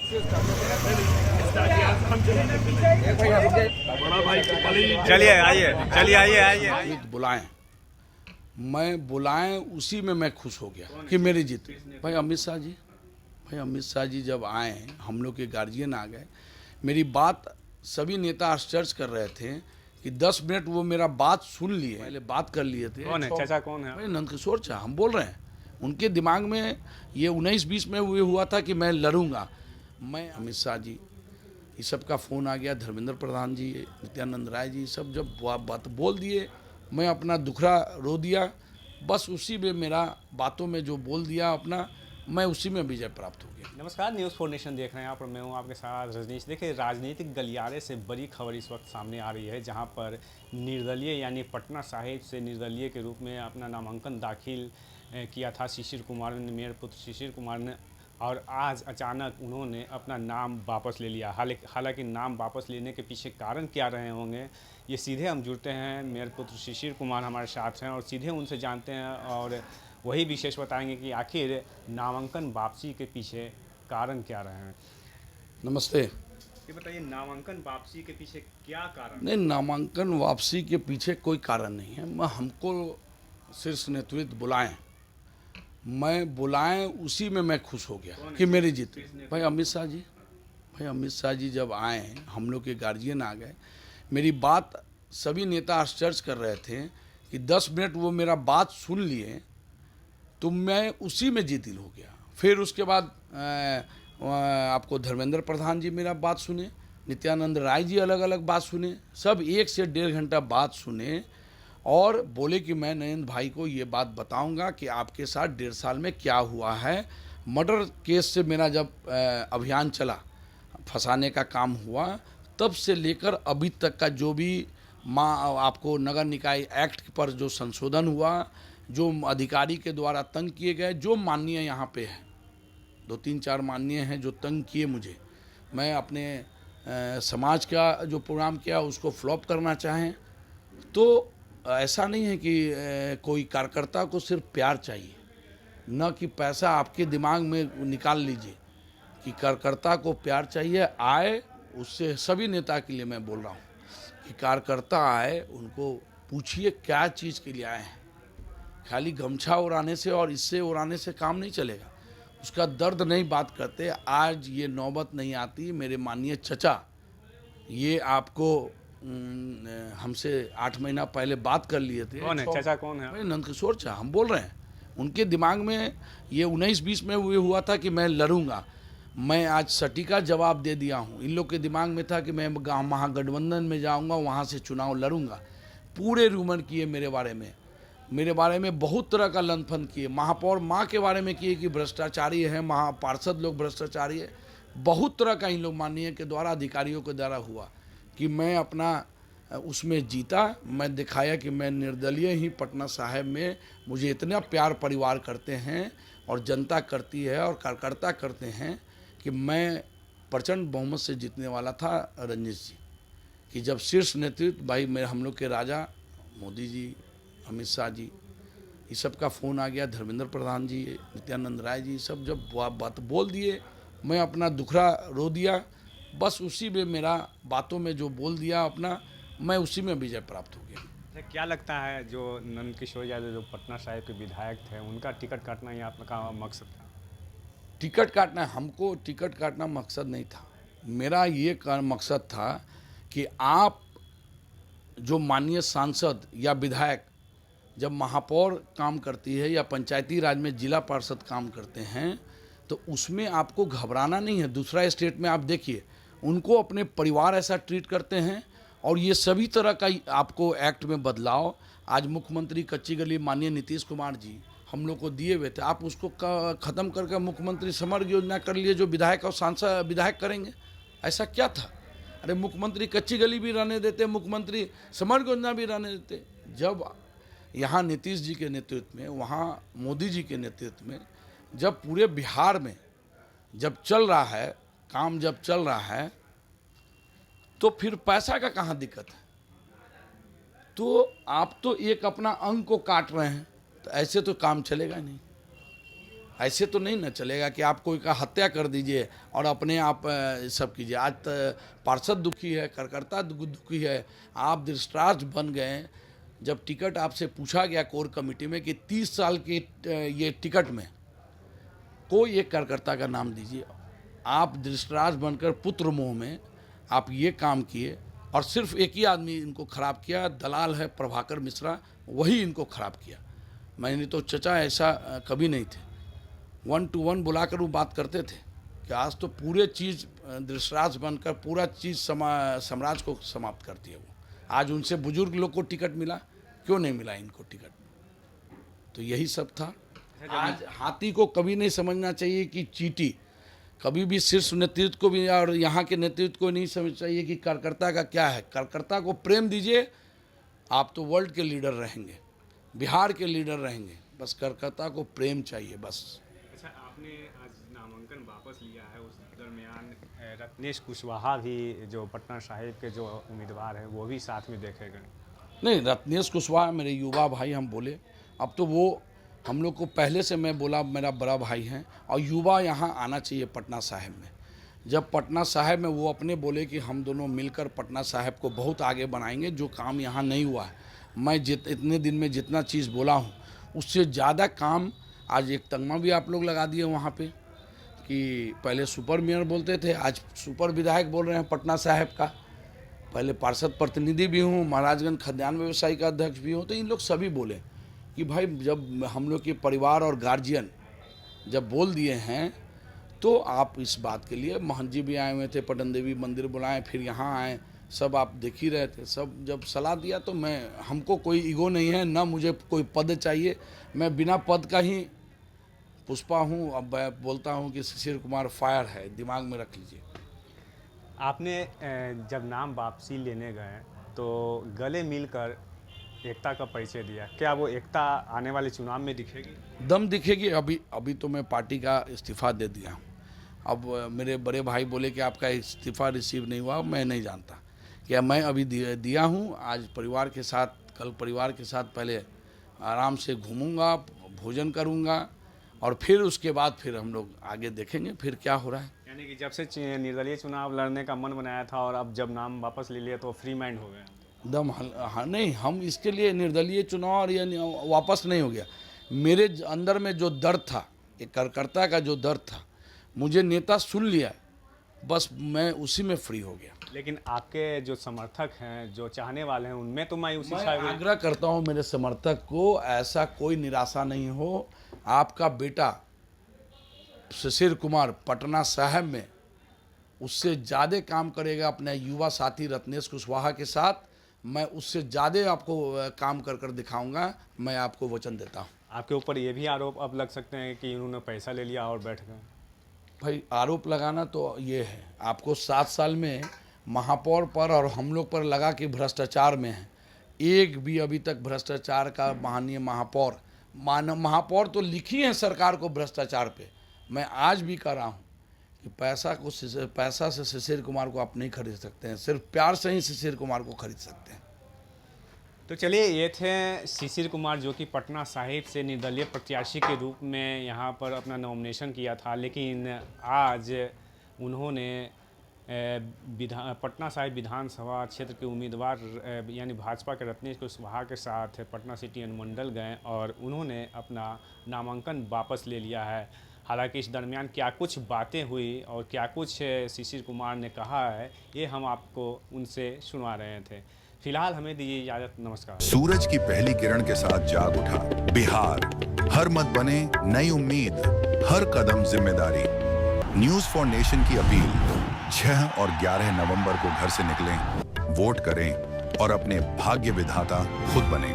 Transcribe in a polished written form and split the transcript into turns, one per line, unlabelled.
चलिए आइए, चलिए आइए आइए।
बुलाएं, मैं बुलाएं उसी में मैं खुश हो गया कि मेरी जीत। भाई अमित शाह जी जब आए, हम लोग के गार्जियन आ गए, मेरी बात सभी नेता आश्चर्य कर रहे थे कि 10 मिनट वो मेरा बात सुन लिए, पहले बात कर लिए थे।
कौन है चाचा, कौन है?
भाई नंदकिशोर चा, हम बोल रहे हैं। उनके दिमाग में ये 19-20 में ये हुआ था कि मैं लड़ूंगा। मैं अमित शाह जी, ये सब का फ़ोन आ गया, धर्मेंद्र प्रधान जी, नित्यानंद राय जी, सब जब बात बोल दिए, मैं अपना दुखड़ा रो दिया। बस उसी में मेरा बातों में जो बोल दिया अपना, मैं उसी में विजय प्राप्त हो गया।
नमस्कार, न्यूज़ 4 नेशन देख रहे हैं आप और मैं हूं आपके साथ रजनीश। देखिए, राजनीतिक गलियारे से बड़ी खबर इस वक्त सामने आ रही है, जहां पर निर्दलीय यानी पटना साहिब से निर्दलीय के रूप में अपना नामांकन दाखिल किया था शिशिर कुमार ने, मेयर पुत्र शिशिर कुमार ने, और आज अचानक उन्होंने अपना नाम वापस ले लिया। हालांकि नाम वापस लेने के पीछे कारण क्या रहे होंगे, ये सीधे हम जुड़ते हैं। मेयर पुत्र शिशिर कुमार हमारे साथ हैं और सीधे उनसे जानते हैं और वही विशेष बताएंगे कि आखिर नामांकन वापसी के पीछे कारण क्या रहे हैं।
नमस्ते।
ये बताइए, नामांकन वापसी के पीछे क्या कारण?
नहीं, नामांकन वापसी के पीछे कोई कारण नहीं है। हमको शीर्ष नेतृत्व बुलाएं उसी में मैं खुश हो गया कि मेरी जीत। भाई अमित शाह जी जब आए, हम लोग के गार्जियन आ गए, मेरी बात सभी नेता आश्चर्य कर रहे थे कि 10 मिनट वो मेरा बात सुन लिए, तो मैं उसी में जीतिल हो गया। फिर उसके बाद आपको धर्मेंद्र प्रधान जी मेरा बात सुने, नित्यानंद राय जी अलग अलग बात सुने, सब 1 से 1.5 घंटा बात सुने और बोले कि मैं नरेंद्र भाई को ये बात बताऊंगा कि आपके साथ 1.5 साल में क्या हुआ है। मर्डर केस से मेरा जब अभियान चला, फंसाने का काम हुआ, तब से लेकर अभी तक का जो भी आपको नगर निकाय एक्ट पर जो संशोधन हुआ, जो अधिकारी के द्वारा तंग किए गए, जो माननीय यहाँ पे है, 2-3-4 माननीय हैं जो तंग किए मुझे, मैं अपने समाज का जो प्रोग्राम किया उसको फ्लॉप करना चाहें, तो ऐसा नहीं है कि कोई कार्यकर्ता को सिर्फ प्यार चाहिए, न कि पैसा आपके दिमाग में निकाल लीजिए कि कार्यकर्ता को प्यार चाहिए। आए उससे, सभी नेता के लिए मैं बोल रहा हूँ कि कार्यकर्ता आए, उनको पूछिए क्या चीज़ के लिए आए हैं। खाली गमछा उड़ाने से और इससे उड़ाने से काम नहीं चलेगा, उसका दर्द नहीं बात करते। आज ये नौबत नहीं आती। मेरे माननीय चचा, ये आपको हमसे 8 महीना पहले बात कर लिए थे।
कौन है चाचा, कौन है?
भाई नंदकिशोर चा, हम बोल रहे हैं। उनके दिमाग में ये 19-20 में ये हुआ था कि मैं लड़ूंगा। मैं आज सटीका जवाब दे दिया हूँ। इन लोग के दिमाग में था कि मैं महागठबंधन में जाऊँगा, वहाँ से चुनाव लड़ूंगा। पूरे रूमर किए मेरे बारे में बहुत तरह का लंथन किए। महापौर माँ के बारे में किए कि भ्रष्टाचारी है, महापार्षद लोग भ्रष्टाचारी है। बहुत तरह का इन लोग माननीय के द्वारा, अधिकारियों के द्वारा हुआ कि मैं अपना उसमें जीता। मैं दिखाया कि मैं निर्दलीय ही पटना साहिब में, मुझे इतना प्यार परिवार करते हैं और जनता करती है और कार्यकर्ता करते हैं कि मैं प्रचंड बहुमत से जीतने वाला था। रंजीत जी कि जब शीर्ष नेतृत्व, भाई मेरे हम लोग के राजा मोदी जी, अमित शाह जी, ये सब का फ़ोन आ गया, धर्मेंद्र प्रधान जी, नित्यानंद राय जी, सब जब बात बोल दिए, मैं अपना दुखड़ा रो दिया। बस उसी में मेरा बातों में जो बोल दिया अपना, मैं उसी में विजय प्राप्त हो गया।
क्या लगता है, जो नंदकिशोर यादव जो पटना साहिब के विधायक थे, उनका टिकट काटना ही आपका मकसद था?
टिकट काटना, हमको टिकट काटना मकसद नहीं था। मेरा ये मकसद था कि आप जो माननीय सांसद या विधायक जब महापौर काम करती है या पंचायती राज में जिला पार्षद काम करते हैं, तो उसमें आपको घबराना नहीं है। दूसरा स्टेट में आप देखिए, उनको अपने परिवार ऐसा ट्रीट करते हैं और ये सभी तरह का आपको एक्ट में बदलाव। आज मुख्यमंत्री कच्ची गली माननीय नीतीश कुमार जी हम लोग को दिए हुए थे, आप उसको ख़त्म करके मुख्यमंत्री समग्र योजना कर लिए, जो विधायक और सांसद विधायक करेंगे। ऐसा क्या था? अरे मुख्यमंत्री कच्ची गली भी रहने देते, मुख्यमंत्री समग्र योजना भी रहने देते। जब यहाँ नीतीश जी के नेतृत्व में, वहाँ मोदी जी के नेतृत्व में, जब पूरे बिहार में जब चल रहा है काम, जब चल रहा है, तो फिर पैसा का कहाँ दिक्कत है? तो आप तो एक अपना अंग को काट रहे हैं, तो ऐसे तो काम चलेगा नहीं। ऐसे तो नहीं ना चलेगा कि आप कोई का हत्या कर दीजिए और अपने आप सब कीजिए। आज पार्षद दुखी है, कार्यकर्ता दुखी है, आप धृतराष्ट्र बन गए। जब टिकट आपसे पूछा गया कोर कमेटी में कि 30 साल के ये टिकट में कोई एक कार्यकर्ता का नाम दीजिए, आप धृतराष्ट्र बनकर पुत्र मोह में आप ये काम किए और सिर्फ एक ही आदमी इनको खराब किया, दलाल है प्रभाकर मिश्रा, वही इनको खराब किया। मैंने तो चचा ऐसा कभी नहीं थे, 1 to 1 बुलाकर वो बात करते थे कि आज तो पूरे चीज़ धृतराष्ट्र बनकर पूरा चीज़ साम्राज्य को समाप्त करती है वो। आज उनसे बुजुर्ग लोग को टिकट मिला, क्यों नहीं मिला इनको टिकट? तो यही सब था। आज हाथी को कभी नहीं समझना चाहिए कि चींटी, कभी भी शीर्ष नेतृत्व को भी और यहाँ के नेतृत्व को नहीं समझना चाहिए कि कार्यकर्ता का क्या है। कार्यकर्ता को प्रेम दीजिए, आप तो वर्ल्ड के लीडर रहेंगे, बिहार के लीडर रहेंगे। बस कार्यकर्ता को प्रेम चाहिए बस।
अच्छा, आपने आज नामांकन वापस लिया है, उस दरमियान रत्नेश कुशवाहा भी जो पटना साहिब के जो उम्मीदवार हैं वो भी साथ में देखे गए।
नहीं, रत्नेश कुशवाहा मेरे युवा भाई, हम बोले अब तो वो हम लोग को पहले से मैं बोला मेरा बड़ा भाई हैं और युवा यहाँ आना चाहिए पटना साहिब में। जब पटना साहिब में वो अपने बोले कि हम दोनों मिलकर पटना साहिब को बहुत आगे बनाएंगे, जो काम यहाँ नहीं हुआ है, मैं इतने दिन में जितना चीज़ बोला हूँ उससे ज़्यादा काम आज एक तगमा भी आप लोग लगा दिए वहाँ पे कि पहले सुपर मेयर बोलते थे, आज सुपर विधायक बोल रहे हैं पटना साहिब का। पहले पार्षद प्रतिनिधि भी हूँ, महाराजगंज खाद्यान्न व्यवसायी का अध्यक्ष भी हूँ। तो इन लोग सभी बोले कि भाई जब हम लोग के परिवार और गार्जियन जब बोल दिए हैं तो आप इस बात के लिए, महंत जी भी आए हुए थे, पटन देवी मंदिर बुलाएं, फिर यहाँ आए, सब आप देख ही रहे थे। सब जब सलाह दिया तो हमको कोई ईगो नहीं है, ना मुझे कोई पद चाहिए, मैं बिना पद का ही पुष्पा हूँ। अब मैं बोलता हूँ कि शिशिर कुमार फायर है, दिमाग में रख लीजिए।
आपने जब नाम वापसी लेने गए तो गले मिलकर एकता का परिचय दिया, क्या वो एकता आने वाले चुनाव में दिखेगी?
दम दिखेगी। अभी तो मैं पार्टी का इस्तीफ़ा दे दिया हूँ। अब मेरे बड़े भाई बोले कि आपका इस्तीफ़ा रिसीव नहीं हुआ, मैं नहीं जानता क्या, मैं अभी दिया हूँ। आज परिवार के साथ, कल परिवार के साथ पहले आराम से घूमूंगा, भोजन करूँगा और फिर उसके बाद फिर हम लोग आगे देखेंगे फिर क्या हो रहा है।
यानी कि जब से निर्दलीय चुनाव लड़ने का मन बनाया था और अब जब नाम वापस ले लिया तो फ्री माइंड हो गए?
दम हाँ, नहीं, हम इसके लिए निर्दलीय चुनाव और ये वापस नहीं हो गया। मेरे अंदर में जो दर्द था, एक कार्यकर्ता का जो दर्द था, मुझे नेता सुन लिया, बस मैं उसी में फ्री हो गया।
लेकिन आपके जो समर्थक हैं, जो चाहने वाले हैं, उनमें तो मायूसी
मैं
छाई हुई।
आग्रह करता हूँ मेरे समर्थक को, ऐसा कोई निराशा नहीं हो। आपका बेटा शिशिर कुमार पटना साहिब में उससे ज़्यादा काम करेगा अपने युवा साथी रत्नेश कुशवाहा के साथ। मैं उससे ज़्यादा आपको काम कर दिखाऊंगा, मैं आपको वचन देता हूँ।
आपके ऊपर ये भी आरोप अब लग सकते हैं कि इन्होंने पैसा ले लिया और बैठ गए।
भाई आरोप लगाना तो ये है, आपको 7 साल में महापौर पर और हम लोग पर लगा कि भ्रष्टाचार में है। एक भी अभी तक भ्रष्टाचार का माननीय महापौर तो लिखी है सरकार को भ्रष्टाचार पे। मैं आज भी कह रहा हूँ कि पैसा से शिशिर कुमार को आप नहीं खरीद सकते हैं, सिर्फ प्यार से ही शिशिर कुमार को खरीद सकते हैं।
तो चलिए, ये थे शिशिर कुमार जो कि पटना साहिब से निर्दलीय प्रत्याशी के रूप में यहाँ पर अपना नॉमिनेशन किया था, लेकिन आज उन्होंने पटना साहिब विधानसभा क्षेत्र के उम्मीदवार यानी भाजपा के रत्नेश कुशवाहा के साथ पटना सिटी अनुमंडल गए और उन्होंने अपना नामांकन वापस ले लिया है। हालांकि इस दरमियान क्या कुछ बातें हुई और क्या कुछ शिशिर कुमार ने कहा है, ये हम आपको उनसे सुनवा रहे थे। फिलहाल हमें दीजिए इजाजत, नमस्कार।
सूरज की पहली किरण के साथ जाग उठा बिहार, हर मत बने नई उम्मीद, हर कदम जिम्मेदारी। न्यूज फॉर नेशन की अपील, 6 और 11 नवंबर को घर से निकलें, वोट करें और अपने भाग्य विधाता खुद बनें।